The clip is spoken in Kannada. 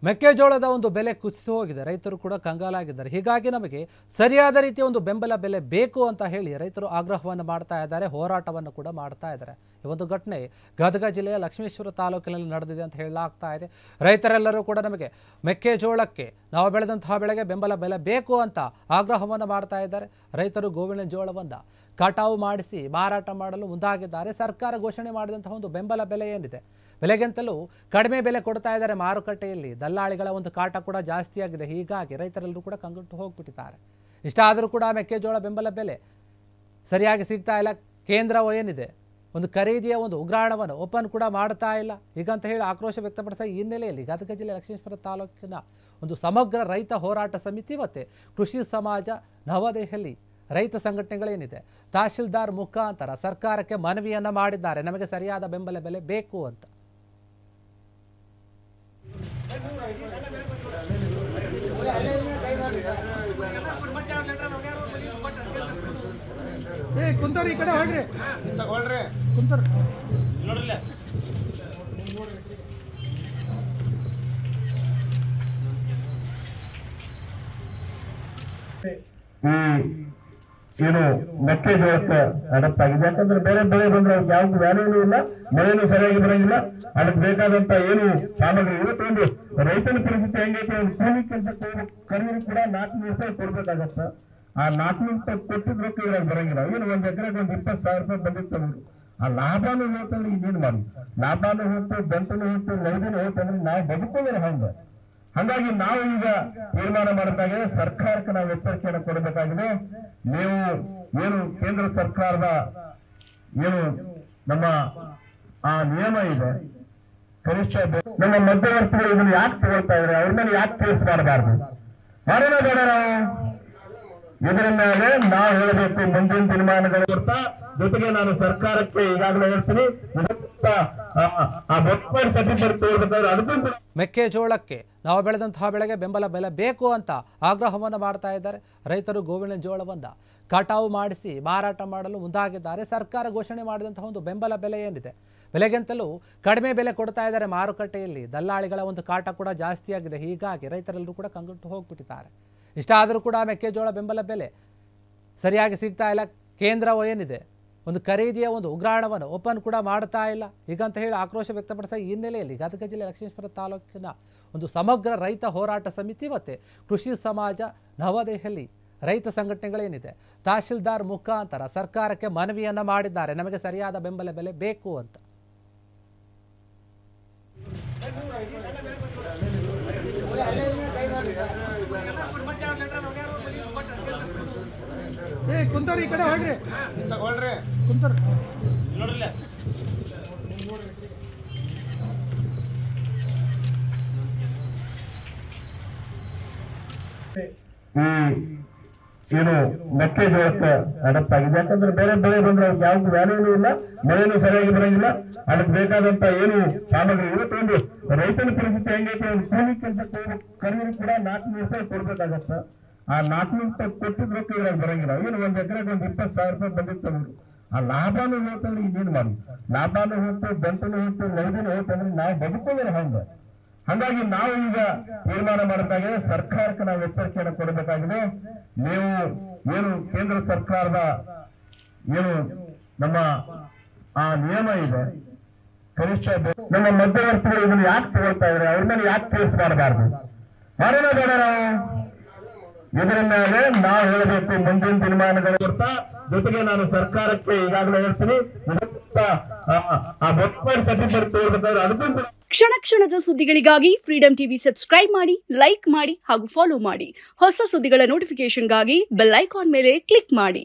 ಮೆಕ್ಕೆಜೋಳದ ಒಂದು ಬೆಲೆ ಕುಸಿದು ಹೋಗಿದೆ, ರೈತರು ಕೂಡ ಕಂಗಾಲಾಗಿದ್ದಾರೆ. ಹೀಗಾಗಿ ನಮಗೆ ಸರಿಯಾದ ರೀತಿಯ ಒಂದು ಬೆಂಬಲ ಬೆಲೆ ಬೇಕು ಅಂತ ಹೇಳಿ ರೈತರು ಆಗ್ರಹವನ್ನು ಮಾಡ್ತಾ ಇದ್ದಾರೆ, ಹೋರಾಟವನ್ನು ಕೂಡ ಮಾಡ್ತಾ ಇದ್ದಾರೆ. ಈ ಒಂದು ಘಟನೆ ಗದಗ ಜಿಲ್ಲೆಯ ಲಕ್ಷ್ಮೇಶ್ವರ ತಾಲೂಕಿನಲ್ಲಿ ನಡೆದಿದೆ ಅಂತ ಹೇಳಲಾಗ್ತಾ ಇದೆ. ರೈತರೆಲ್ಲರೂ ಕೂಡ ನಮಗೆ ಮೆಕ್ಕೆಜೋಳಕ್ಕೆ ನಾವು ಬೆಳೆದಂತಹ ಬೆಳೆಗೆ ಬೆಂಬಲ ಬೆಲೆ ಬೇಕು ಅಂತ ಆಗ್ರಹವನ್ನು ಮಾಡ್ತಾ ಇದ್ದಾರೆ. ರೈತರು ಗೋವಿನ ಜೋಳವನ್ನು ಕಟಾವು ಮಾಡಿಸಿ ಮಾರಾಟ ಮಾಡಲು ಮುಂದಾಗಿದ್ದಾರೆ. ಸರ್ಕಾರ ಘೋಷಣೆ ಮಾಡಿದಂತಹ ಒಂದು ಬೆಂಬಲ ಬೆಲೆ ಏನಿದೆ, ಬೆಲೆಗಿಂತಲೂ ಕಡಿಮೆ ಬೆಲೆ ಕೊಡ್ತಾ ಇದ್ದಾರೆ ಮಾರುಕಟ್ಟೆಯಲ್ಲಿ. ದಲ್ಲಾಳಿಗಳ ಒಂದು ಕಾಟ ಕೂಡ ಜಾಸ್ತಿ ಆಗಿದೆ. ಹೀಗಾಗಿ ರೈತರೆಲ್ಲರೂ ಕೂಡ ಕಂಗೆಟ್ಟು ಹೋಗ್ಬಿಟ್ಟಿದ್ದಾರೆ. ಇಷ್ಟಾದರೂ ಕೂಡ ಮೆಕ್ಕೆಜೋಳ ಬೆಂಬಲ ಬೆಲೆ ಸರಿಯಾಗಿ ಸಿಗ್ತಾ ಇಲ್ಲ. ಕೇಂದ್ರವು ಏನಿದೆ ಒಂದು ಖರೀದಿಯ ಒಂದು ಉಗ್ರಾಣವನ್ನು ಓಪನ್ ಕೂಡ ಮಾಡ್ತಾ ಇಲ್ಲ. ಹೀಗಂತ ಹೇಳಿ ಆಕ್ರೋಶ ವ್ಯಕ್ತಪಡಿಸಿದ ಹಿನ್ನೆಲೆಯಲ್ಲಿ ಗದಗ ಜಿಲ್ಲೆ ಲಕ್ಷ್ಮೇಶ್ವರ ತಾಲೂಕಿನ ಒಂದು ಸಮಗ್ರ ರೈತ ಹೋರಾಟ ಸಮಿತಿ ಮತ್ತು ಕೃಷಿ ಸಮಾಜ ನವದೆಹಲಿ ರೈತ ಸಂಘಟನೆಗಳೇನಿದೆ ತಹಶೀಲ್ದಾರ್ ಮುಖಾಂತರ ಸರ್ಕಾರಕ್ಕೆ ಮನವಿಯನ್ನು ಮಾಡಿದ್ದಾರೆ, ನಮಗೆ ಸರಿಯಾದ ಬೆಂಬಲ ಬೆಲೆ ಬೇಕು ಅಂತ. ಕುಂತರ್ ಈ ಕಡೆ ಹೊಡ್ರಿ ಕುಂತರ್ ಏನು ಮೆಕ್ಕೆಜೋಳಕ್ಕೆ ಅಡಪ್ಟ್ ಆಗಿದೆ. ಯಾಕಂದ್ರೆ ಬೇರೆ ಬೆಳೆ ಬಂದ್ರೆ ಅವ್ರಿಗೆ ಯಾವ್ದು ವ್ಯಾಲ್ಯೂನು ಇಲ್ಲ, ಮಳೆನೂ ಸರಿಯಾಗಿ ಬರಂಗಿಲ್ಲ. ಅದಕ್ಕೆ ಬೇಕಾದಂತ ಏನು ಸಾಮಗ್ರಿ ಇವತ್ತು ಒಂದು ರೈತನ ಪರಿಸ್ಥಿತಿ ಹೆಂಗೈತೆ, ಒಂದು ಕೂಲಿ ಕೆಲಸಕ್ಕೆ ಕಡಿಮೆ ಕೂಡ 400 ರೂಪಾಯಿ ಕೊಡ್ಬೇಕಾಗತ್ತ. ಆ 400 ರೂಪಾಯಿ ಕೊಟ್ಟಿದ್ ರೊಕ್ಕ ಇದ್ರಾಗ ಬರಂಗಿಲ್ಲ. ಏನು ಒಂದ್ ಎಕರೆಗೆ ಒಂದು 20,000 ರೂಪಾಯಿ ಬಂದಿತ್ತು ಅವರು. ಆ ಲಾಭನೂ ಹೋಗ್ತಂದ್ರೆ ಇನ್ನೇನ್ ಮಾಡಿ, ಲಾಭನೂ ಹೋಗ್ತು, ಬಂಟನು ಹೋಗ್ತು, ಲೈದನು ಹೋಗ್ತಂದ್ರೆ ನಾವು ಬದುಕೋದ್ರೆ ಹಂಗ. ಹಾಗಾಗಿ ನಾವು ಈಗ ತೀರ್ಮಾನ ಮಾಡಬೇಕಾಗಿದೆ, ಸರ್ಕಾರಕ್ಕೆ ನಾವು ಎಚ್ಚರಿಕೆಯನ್ನು ಕೊಡಬೇಕಾಗಿದೆ. ನೀವು ಏನು ಕೇಂದ್ರ ಸರ್ಕಾರದ ಏನು ನಮ್ಮ ಆ ನಿಯಮ ಇದೆ, ಕನಿಷ್ಠ ನಮ್ಮ ಮಧ್ಯವರ್ತಿಗಳು ಇದನ್ನು ಯಾಕೆ ತಗೊಳ್ತಾ ಇದ್ರೆ ಅವ್ರ ಮೇಲೆ ಯಾಕೆ ಕೇಸ್ ಮಾಡಬಾರ್ದು? ಮಾಡೋಣ ಬೇಡ ನಾವು ಇದರ ಮೇಲೆ ನಾವು ಹೇಳಬೇಕು. ಮುಂದಿನ ತೀರ್ಮಾನಗಳು ಕೊಡ್ತಾ ಜೊತೆಗೆ ನಾನು ಸರ್ಕಾರಕ್ಕೆ ಈಗಾಗಲೇ ಹೇಳ್ತೀನಿ, ಮೆಕ್ಕೆಜೋಳಕ್ಕೆ ನಾವು ಬೆಳೆದಂತಹ ಬೆಳೆಗೆ ಬೆಂಬಲ ಬೆಲೆ ಬೇಕು ಅಂತ ಆಗ್ರಹವನ್ನು ಮಾಡ್ತಾ ಇದ್ದಾರೆ. ರೈತರು ಗೋವಿನ ಜೋಳವನ್ನು ಕಟಾವು ಮಾಡಿಸಿ ಮಾರಾಟ ಮಾಡಲು ಮುಂದಾಗಿದ್ದಾರೆ. ಸರ್ಕಾರ ಘೋಷಣೆ ಮಾಡಿದಂತಹ ಒಂದು ಬೆಂಬಲ ಬೆಲೆ ಏನಿದೆ, ಬೆಲೆಗಿಂತಲೂ ಕಡಿಮೆ ಬೆಲೆ ಕೊಡ್ತಾ ಇದ್ದಾರೆ ಮಾರುಕಟ್ಟೆಯಲ್ಲಿ. ದಲ್ಲಾಳಿಗಳ ಒಂದು ಕಾಟ ಕೂಡ ಜಾಸ್ತಿ ಆಗಿದೆ. ಹೀಗಾಗಿ ರೈತರೆಲ್ಲರೂ ಕೂಡ ಕಂಗೆಟ್ಟು ಹೋಗ್ಬಿಟ್ಟಿದ್ದಾರೆ. ಇಷ್ಟಾದರೂ ಕೂಡ ಮೆಕ್ಕೆಜೋಳ ಬೆಂಬಲ ಬೆಲೆ ಸರಿಯಾಗಿ ಸಿಗ್ತಾ ಇಲ್ಲ. ಕೇಂದ್ರವು ಏನಿದೆ ಒಂದು ಖರೀದಿಯ ಒಂದು ಉಗ್ರಾಣವನ್ನು ಓಪನ್ ಕೂಡ ಮಾಡ್ತಾ ಇಲ್ಲ. ಹೀಗಂತ ಹೇಳಿ ಆಕ್ರೋಶ ವ್ಯಕ್ತಪಡಿಸಿದ ಹಿನ್ನೆಲೆಯಲ್ಲಿ ಗದಗ ಜಿಲ್ಲೆ ಲಕ್ಷ್ಮೇಶ್ವರ ತಾಲೂಕಿನ ಒಂದು ಸಮಗ್ರ ರೈತ ಹೋರಾಟ ಸಮಿತಿ ಮತ್ತು ಕೃಷಿ ಸಮಾಜ ನವದೆಹಲಿ ರೈತ ಸಂಘಟನೆಗಳೇನಿದೆ ತಹಶೀಲ್ದಾರ್ ಮುಖಾಂತರ ಸರ್ಕಾರಕ್ಕೆ ಮನವಿಯನ್ನು ಮಾಡಿದ್ದಾರೆ, ನಮಗೆ ಸರಿಯಾದ ಬೆಂಬಲ ಬೆಲೆ ಬೇಕು ಅಂತ. ಕುಂತರ್ ಈ ಕಡೆ ಹೊಡ್ರಿ ಕುಂತರ್ ಏನು ಮೆಕ್ಕೆಜೋಳಕ್ಕೆ ಅಡಪ್ಟ್ ಆಗಿದೆ. ಯಾಕಂದ್ರೆ ಬೇರೆ ಬೆಳೆ ಬಂದ್ರೆ ಅವ್ರಿಗೆ ಯಾವ್ದು ವ್ಯಾಲ್ಯೂನು ಇಲ್ಲ, ಮಳೆನೂ ಸರಿಯಾಗಿ ಬರಂಗಿಲ್ಲ. ಅದಕ್ಕೆ ಬೇಕಾದಂತ ಏನು ಸಾಮಗ್ರಿ ಇವತ್ತು ಒಂದು ರೈತನ ಪರಿಸ್ಥಿತಿ ಹೆಂಗೈತೆ, ಒಂದು ಕೂಲಿ ಕೆಲಸಕ್ಕೆ ಕಡಿಮೆ ಕೂಡ 400 ರೂಪಾಯಿ ಕೊಡ್ಬೇಕಾಗತ್ತ. ಆ 400 ರೂಪಾಯಿ ಕೊಟ್ಟಿದ್ ರೊಕ್ಕ ಇದ್ರಾಗ ಬರಂಗಿಲ್ಲ. ಏನು ಒಂದ್ ಎಕರೆಗೆ ಒಂದು 20,000 ರೂಪಾಯಿ ಬಂದಿತ್ತು ಅವರು. ಆ ಲಾಭನೂ ಹೋಗ್ತಂದ್ರೆ ಇನ್ನೇನ್ ಮಾಡಿ, ಲಾಭನೂ ಹೋಗ್ತು, ಬಂಟನು ಹೋಗ್ತು, ಲೈದನು ಹೋಗ್ತಂದ್ರೆ ನಾವು ಬದುಕೋದ್ರೆ ಹಂಗ. ಹಾಗಾಗಿ ನಾವು ಈಗ ತೀರ್ಮಾನ ಮಾಡಬೇಕಾಗಿದೆ, ಸರ್ಕಾರಕ್ಕೆ ನಾವು ಎಚ್ಚರಿಕೆಯನ್ನು ಕೊಡಬೇಕಾಗಿದೆ. ನೀವು ಏನು ಕೇಂದ್ರ ಸರ್ಕಾರದ ಏನು ನಮ್ಮ ಆ ನಿಯಮ ಇದೆ, ಕನಿಷ್ಠ ನಮ್ಮ ಮಧ್ಯವರ್ತಿಗಳು ಇದನ್ನು ಯಾಕೆ ತಗೊಳ್ತಾ ಇದ್ರೆ ಅವ್ರ ಮೇಲೆ ಯಾಕೆ ಕೇಸ್ ಮಾಡಬಾರ್ದು? ಮಾಡೋಣ ಬೇಡ ನಾವು ಇದರ ಮೇಲೆ ನಾವು ಹೇಳಬೇಕು. ಮುಂದಿನ ತೀರ್ಮಾನಗಳು ಕೊಡ್ತಾ ಜೊತೆಗೆ ನಾನು ಸರ್ಕಾರಕ್ಕೆ ಈಗಾಗಲೇ ಹೇಳ್ತೀನಿ, ಕ್ಷಣ ಕ್ಷಣದ ಸುದ್ದಿಗಳಿಗಾಗಿ ಫ್ರೀಡಂ ಟಿವಿ ಸಬ್ಸ್ಕ್ರೈಬ್ ಮಾಡಿ, ಲೈಕ್ ಮಾಡಿ ಹಾಗೂ ಫಾಲೋ ಮಾಡಿ. ಹೊಸ ಸುದ್ದಿಗಳ ನೋಟಿಫಿಕೇಶನ್ಗಾಗಿ ಬೆಲ್ ಐಕಾನ್ ಮೇಲೆ ಕ್ಲಿಕ್ ಮಾಡಿ.